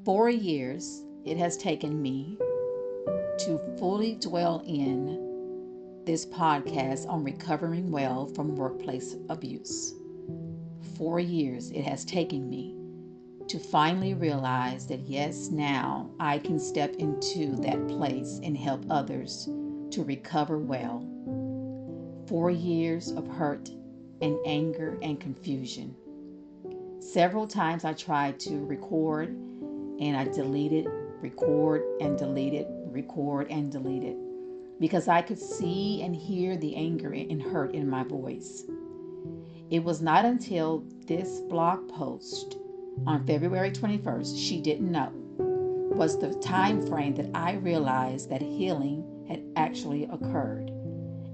4 years it has taken me to fully dwell in this podcast on recovering well from workplace abuse. 4 years it has taken me to finally realize that yes, now I can step into that place and help others to recover well. 4 years of hurt and anger and confusion. Several times I tried to record and I deleted, record and deleted, record and deleted because I could see and hear the anger and hurt in my voice. It was not until this blog post on February 21st, she didn't know, was the time frame that I realized that healing had actually occurred.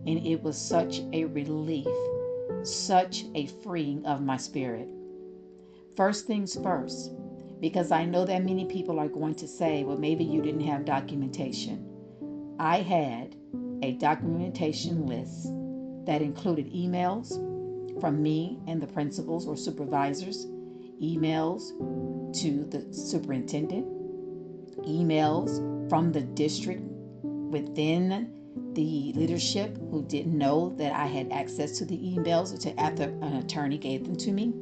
And it was such a relief, such a freeing of my spirit. First things first, because I know that many people are going to say, well, maybe you didn't have documentation. I had a documentation list that included emails from me and the principals or supervisors, emails to the superintendent, emails from the district within the leadership who didn't know that I had access to the emails until after an attorney gave them to me.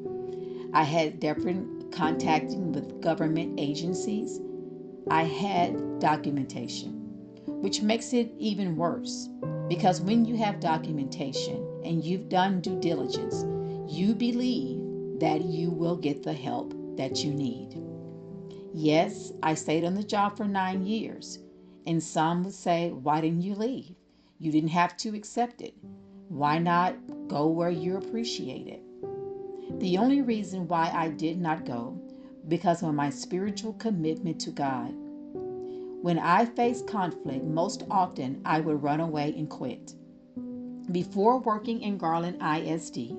I had different contacting with government agencies. I had documentation, which makes it even worse because when you have documentation and you've done due diligence, you believe that you will get the help that you need. Yes, I stayed on the job for 9 years, and some would say, why didn't you leave? You didn't have to accept it. Why not go where you're appreciated? The only reason why I did not go, because of my spiritual commitment to God. When I faced conflict, most often I would run away and quit. Before working in Garland ISD,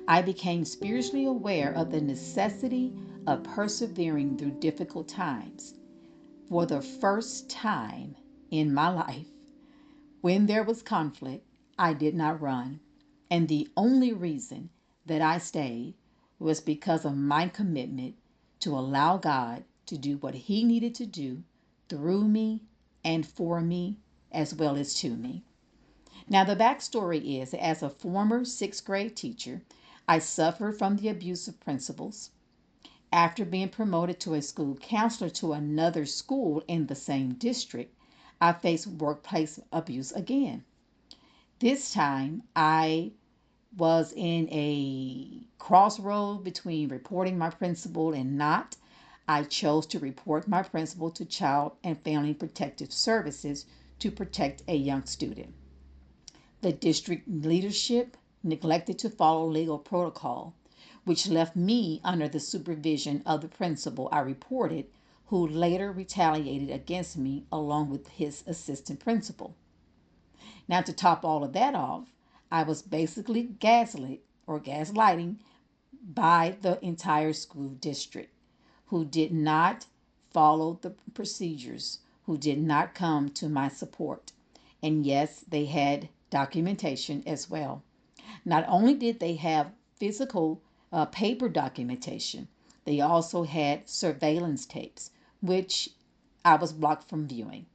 I became spiritually aware of the necessity of persevering through difficult times. For the first time in my life, when there was conflict, I did not run. And the only reason that I stayed was because of my commitment to allow God to do what He needed to do through me and for me, as well as to me. Now, the backstory is as a former sixth grade teacher, I suffered from the abuse of principals. After being promoted to a school counselor to another school in the same district, I faced workplace abuse again. This time, I was in a crossroad between reporting my principal and not. I chose to report my principal to Child and Family Protective Services to protect a young student. The district leadership neglected to follow legal protocol, which left me under the supervision of the principal I reported, who later retaliated against me along with his assistant principal. Now, to top all of that off, I was basically gaslit or gaslighting by the entire school district, who did not follow the procedures, who did not come to my support. And yes, they had documentation as well. Not only did they have physical paper documentation, they also had surveillance tapes, which I was blocked from viewing.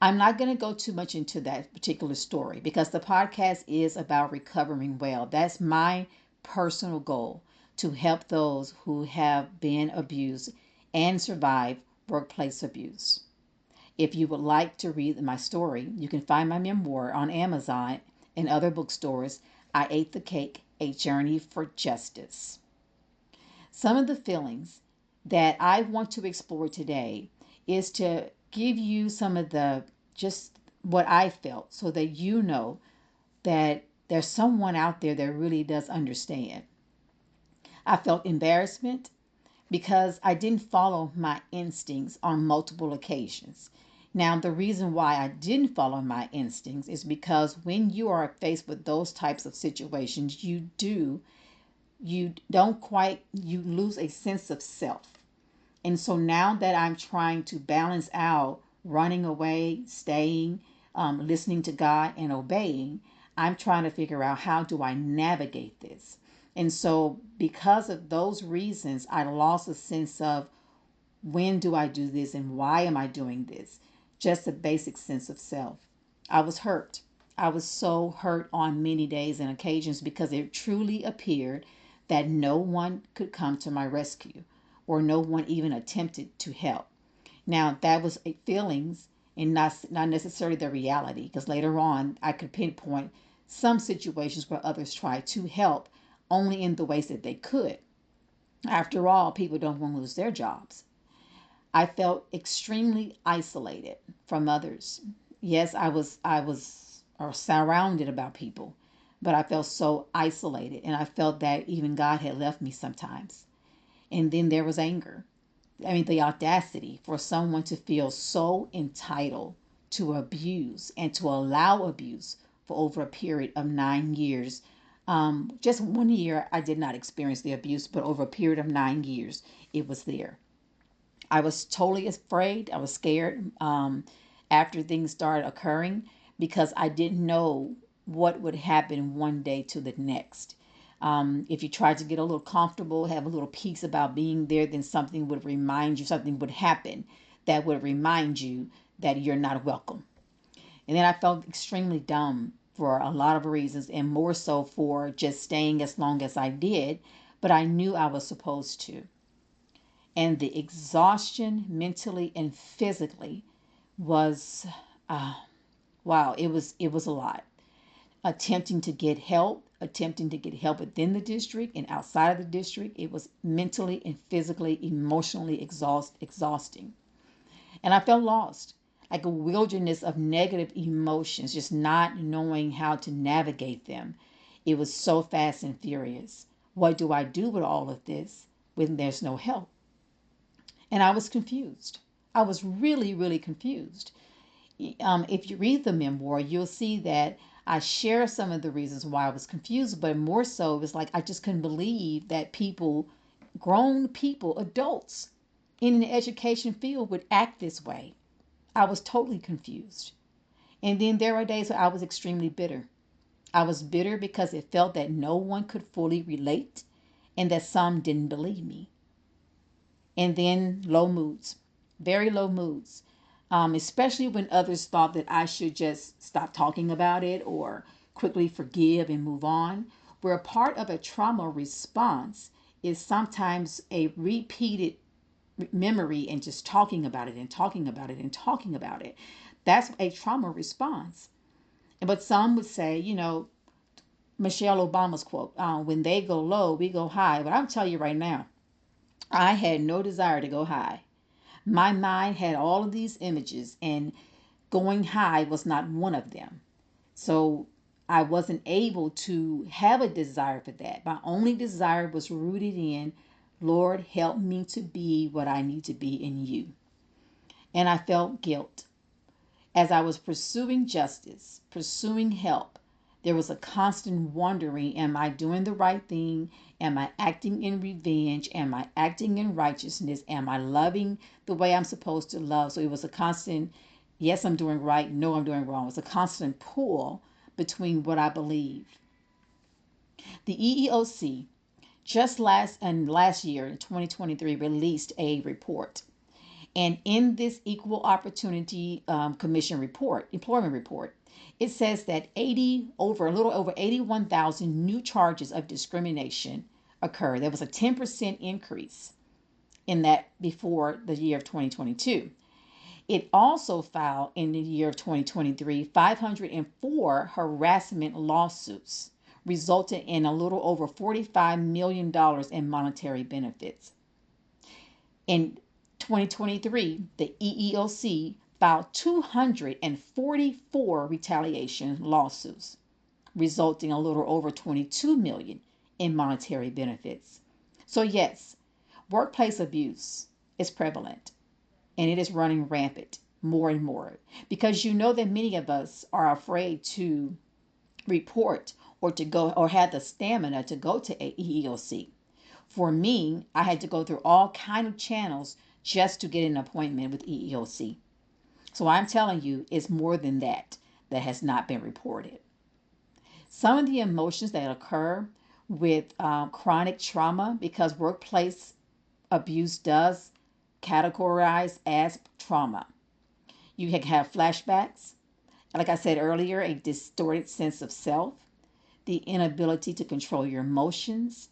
I'm not going to go too much into that particular story because the podcast is about recovering well. That's my personal goal, to help those who have been abused and survive workplace abuse. If you would like to read my story, you can find my memoir on Amazon and other bookstores. I Ate the Cake, A Journey for Justice. Some of the feelings that I want to explore today is to give you some of the just what I felt so that you know that there's someone out there that really does understand. I felt embarrassment because I didn't follow my instincts on multiple occasions. Now, the reason why I didn't follow my instincts is because when you are faced with those types of situations, you don't quite, you lose a sense of self. And so now that I'm trying to balance out running away, staying, listening to God and obeying, I'm trying to figure out how do I navigate this. And so because of those reasons, I lost a sense of When do I do this and why am I doing this? Just a basic sense of self. I was hurt. I was so hurt on many days and occasions because it truly appeared that no one could come to my rescue or no one even attempted to help. Now, that was feelings and not necessarily the reality, because later on I could pinpoint some situations where others tried to help only in the ways that they could. After all, people don't want to lose their jobs. I felt extremely isolated from others. Yes, I was surrounded about people, but I felt so isolated and I felt that even God had left me sometimes. And then there was anger. I mean, the audacity for someone to feel so entitled to abuse and to allow abuse for over a period of 9 years. Just 1 year, I did not experience the abuse, but over a period of 9 years, it was there. I was totally afraid. I was scared after things started occurring because I didn't know what would happen one day to the next. If you tried to get a little comfortable, have a little peace about being there, then something would remind you, something would happen that would remind you that you're not welcome. And then I felt extremely dumb for a lot of reasons, and more so for just staying as long as I did, but I knew I was supposed to. And the exhaustion mentally and physically was uh, wow, it was a lot. Attempting to get help within the district and outside of the district, it was mentally and physically, emotionally exhausting. And I felt lost, like a wilderness of negative emotions, just not knowing how to navigate them. It was so fast and furious. What do I do with all of this when there's no help? And I was confused. I was really, really confused. If you read the memoir, you'll see that I share some of the reasons why I was confused, but more so, it was like I just couldn't believe that people, grown people, adults in the education field would act this way. I was totally confused. And then there were days where I was extremely bitter. I was bitter because it felt that no one could fully relate and that some didn't believe me. And then low moods, very low moods, especially when others thought that I should just stop talking about it or quickly forgive and move on. Where a part of a trauma response is sometimes a repeated memory and just talking about it and talking about it and talking about it. That's a trauma response. But some would say, Michelle Obama's quote, when they go low, we go high. But I'm telling you right now, I had no desire to go high. My mind had all of these images, and going high was not one of them. So I wasn't able to have a desire for that. My only desire was rooted in, Lord, help me to be what I need to be in you. And I felt guilt. As I was pursuing justice, pursuing help, there was a constant wondering, am I doing the right thing? Am I acting in revenge? Am I acting in righteousness? Am I loving the way I'm supposed to love? So it was a constant, yes, I'm doing right. No, I'm doing wrong. It was a constant pull between what I believe. The EEOC just last year in 2023 released a report. And in this Equal Opportunity Commission report, employment report, it says that a little over 81,000 new charges of discrimination occurred. There was a 10% increase in that before the year of 2022. It also filed in the year of 2023 504 harassment lawsuits, resulting in a little over $45 million in monetary benefits. In 2023, the EEOC filed 244 retaliation lawsuits, resulting in a little over 22 million in monetary benefits. So yes, workplace abuse is prevalent and it is running rampant more and more because you know that many of us are afraid to report or to go or have the stamina to go to EEOC. For me, I had to go through all kind of channels just to get an appointment with EEOC. So I'm telling you, it's more than that that has not been reported. Some of the emotions that occur with chronic trauma, because workplace abuse does categorized as trauma. You can have flashbacks, like I said earlier, a distorted sense of self, the inability to control your emotions,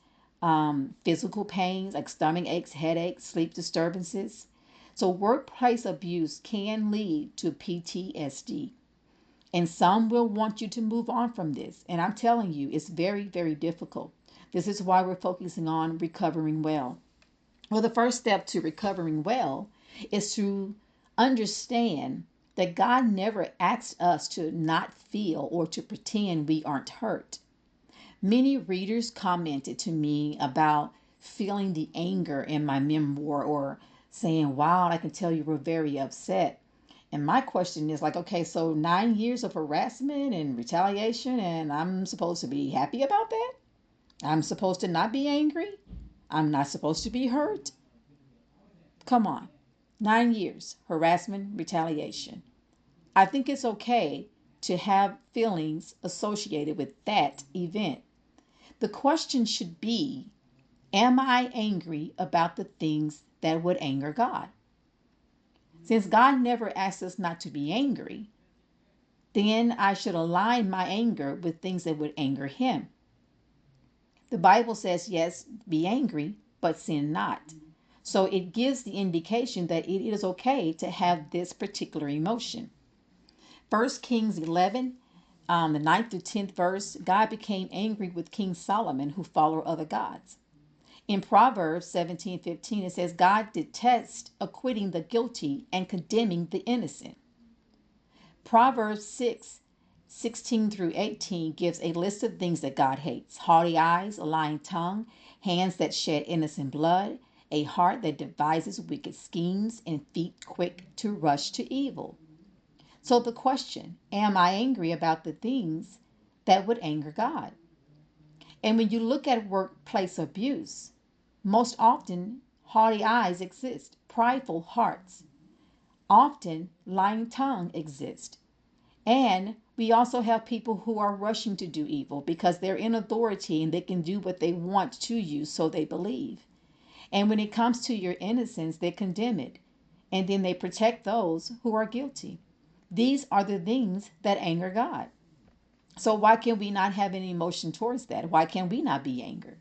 physical pains like stomach aches, headaches, sleep disturbances. So, workplace abuse can lead to PTSD. And some will want you to move on from this. And I'm telling you, it's very, very difficult. This is why we're focusing on recovering well. Well, the first step to recovering well is to understand that God never asked us to not feel or to pretend we aren't hurt. Many readers commented to me about feeling the anger in my memoir or saying, wow, I can tell you were very upset. And my question is like, okay, so 9 years of harassment and retaliation, and I'm supposed to be happy about that? I'm supposed to not be angry? I'm not supposed to be hurt? Come on. 9 years, harassment, retaliation. I think it's okay to have feelings associated with that event. The question should be, am I angry about the things that would anger God? Since God never asked us not to be angry, then I should align my anger with things that would anger Him. The Bible says, yes, be angry, but sin not. So it gives the indication that it is okay to have this particular emotion. 1 Kings 11, the 9th through 10th verse, God became angry with King Solomon who followed other gods. In Proverbs 17:15, it says, God detests acquitting the guilty and condemning the innocent. Proverbs 6:16 through 18 gives a list of things that God hates: haughty eyes, a lying tongue, hands that shed innocent blood, a heart that devises wicked schemes, and feet quick to rush to evil. So the question, am I angry about the things that would anger God? And when you look at workplace abuse, most often haughty eyes exist, prideful hearts, often lying tongue exist. And we also have people who are rushing to do evil because they're in authority and they can do what they want to you, so they believe. And when it comes to your innocence, they condemn it. And then they protect those who are guilty. These are the things that anger God. So why can we not have any emotion towards that? Why can we not be angry?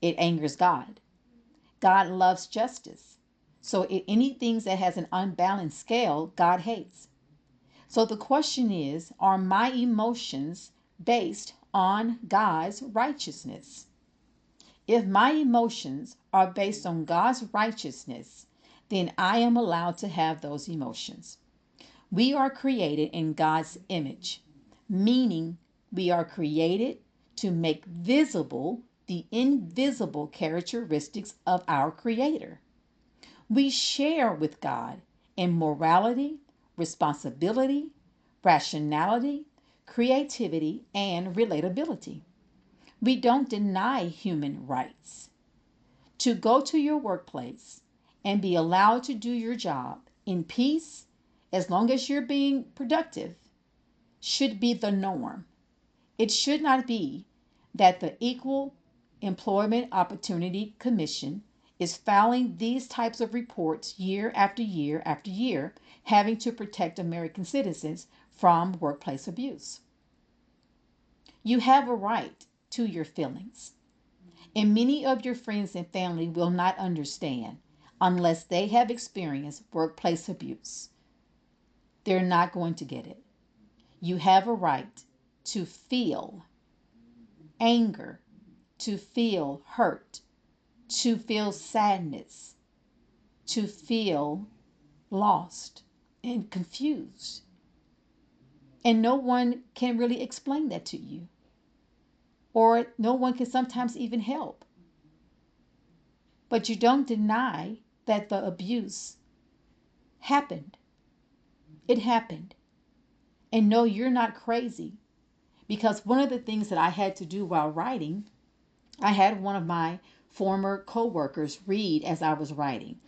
It angers God. God loves justice. So anything that has an unbalanced scale, God hates. So the question is, are my emotions based on God's righteousness? If my emotions are based on God's righteousness, then I am allowed to have those emotions. We are created in God's image, meaning we are created to make visible the invisible characteristics of our Creator. We share with God in morality, responsibility, rationality, creativity, and relatability. We don't deny human rights. To go to your workplace and be allowed to do your job in peace, as long as you're being productive, should be the norm. It should not be that the Equal Employment Opportunity Commission is filing these types of reports year after year after year, having to protect American citizens from workplace abuse. You have a right to your feelings, and many of your friends and family will not understand unless they have experienced workplace abuse. They're not going to get it. You have a right to feel anger, to feel hurt, to feel sadness, to feel lost and confused. And no one can really explain that to you, or no one can sometimes even help. But you don't deny that the abuse happened. It happened. And no, you're not crazy. Because one of the things that I had to do while writing, I had one of my former co-workers read as I was writing.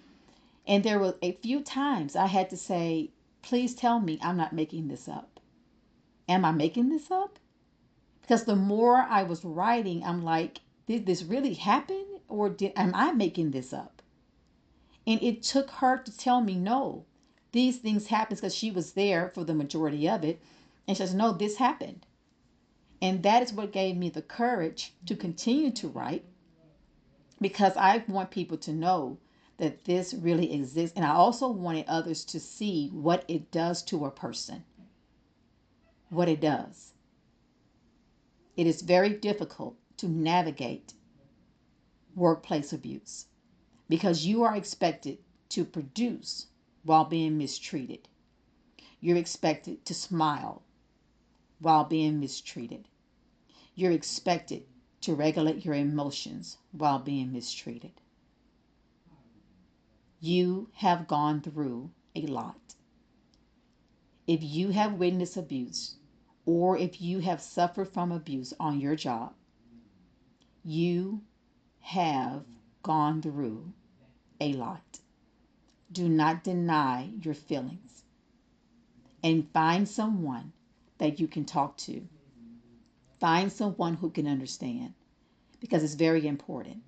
And there were a few times I had to say, please tell me I'm not making this up. Am I making this up? Because the more I was writing, I'm like, did this really happen? Or am I making this up? And it took her to tell me, no, these things happen, because she was there for the majority of it. And she says, no, this happened. And that is what gave me the courage to continue to write, because I want people to know that this really exists. And I also wanted others to see what it does to a person, what it does. It is very difficult to navigate workplace abuse because you are expected to produce while being mistreated. You're expected to smile while being mistreated. You're expected to regulate your emotions while being mistreated. You have gone through a lot. If you have witnessed abuse, or if you have suffered from abuse on your job, you have gone through a lot. Do not deny your feelings, and find someone that you can talk to. Find someone who can understand, because it's very important.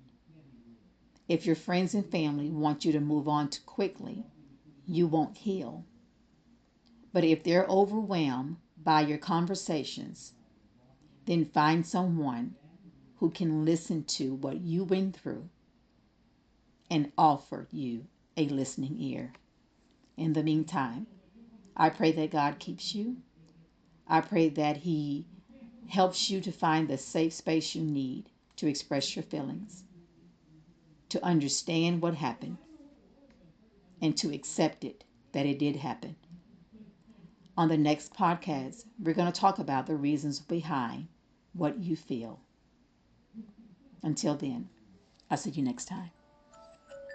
If your friends and family want you to move on too quickly, you won't heal. But if they're overwhelmed by your conversations, then find someone who can listen to what you went through and offer you a listening ear. In the meantime, I pray that God keeps you. I pray that He helps you to find the safe space you need to express your feelings, to understand what happened, and to accept it, that it did happen. On the next podcast, we're going to talk about the reasons behind what you feel. Until then, I'll see you next time.